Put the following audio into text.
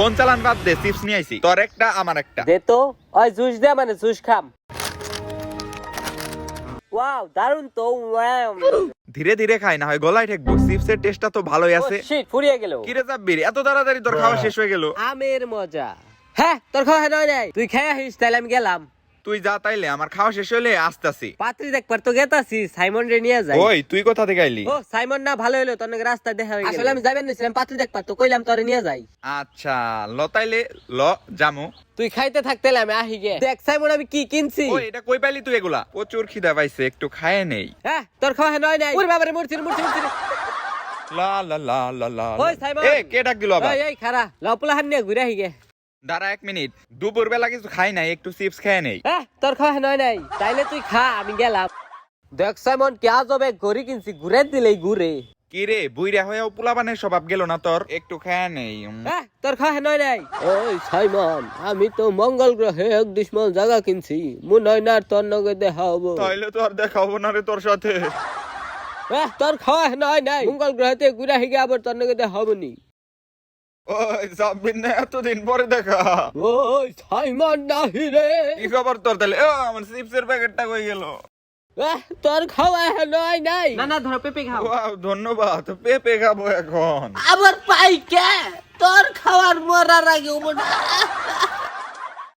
Phone চালান বাদ দে, chips নিয়ে আইছি, তোর একটা আমার একটা। দে তো, ওই জুস দে, মানে জুস খাম। ওয়াও, দারুন তো। ধীরে ধীরে খাই, না হয় গলায় ঠেকবো। চিপসের টেস্টটা তো ভালোই আছে। শিট, ফুরিয়ে গেল। কি রে জাব্বির, এত তাড়াতাড়ি তোর খাওয়া শেষ হয়ে গেল? আমের মজা। হ্যাঁ, তোর খাওয়া নয় নাই, তুই খেয়ে আসিস, তাহলে আমি গেলাম। তুই যা, তাইলে আমার খাওয়া শেষ হলে আসতাছি। পাত্রী দেখবার তো গেতাছি, সাইমন রে নিয়ে যাই। ওই তুই কোথা থেকে আইলি? ও সাইমন না, ভালো হলো, তোর নাকি রাস্তা দেখা হয়ে গেল। আসলে আমি যাবেন নিছিলাম পাত্রী দেখবার, তো কইলাম তোরে নিয়ে যাই। আচ্ছা ল, তাইলে ল জামু। তুই খাইতে থাকতে আমি আহি গে। দেখ সাইমন, আমি কি কিনছি। ওই এটা কই পাইলি তুই এগুলা? প্রচুর খিদা পাইছে, একটু খায় নেই। হ্যাঁ, তোর খাওয়া নয় নাই। ওরে বাবারে, মরছি। লা লা লা লা লা। ওই সাইমন, এ কে ডাক দিল আবার? এই খারা লপলা হান নিয়ে ঘুরে আহি গে। দাঁড়া 1 মিনিট, দুপুর বেলা কিছু খাই নাই, একটু চিপস খেয়ে নেই। হ্যাঁ, তোর খাওয়া নয় নাই, তাইলে তুই খা, আমি গেলাম। দেখ সাইমন, কে আজবে ঘড়ি কিনছি, ঘুরে দিলেই ঘুরে। কি রে, বুইরা হয়েও পোলাপানের স্বভাব গেল না তোর? একটু খেয়ে নেই। হ্যাঁ, তোর খাওয়া নয় নাই। ওই সাইমন, আমি তো মঙ্গল গ্রহে এক দুশ্মন জায়গা কিনছি, মনে হয় না তোর নগে দেখা হবো। তাইলে তো আর দেখা হবো না রে তোর সাথে। তোর খাওয়া নয় নাই, মঙ্গল গ্রহতে ঘুরে হিগে আবার তোর নগে দেখা হবো নি। ওই সাব্বির না, এতদিন পরে দেখা। ওই সাইমন নাহি রে। কি খবর তোর তাহলে? আমার চিপসের প্যাকেটটা কই গেল? তোর খাওয়া নয় নাই। না না, ধরো পেঁপে খাও। ওয়াও, ধন্যবাদ। পেঁপে খাবো এখন। আবার পাই কে? তোর খাওয়ার মরার আগে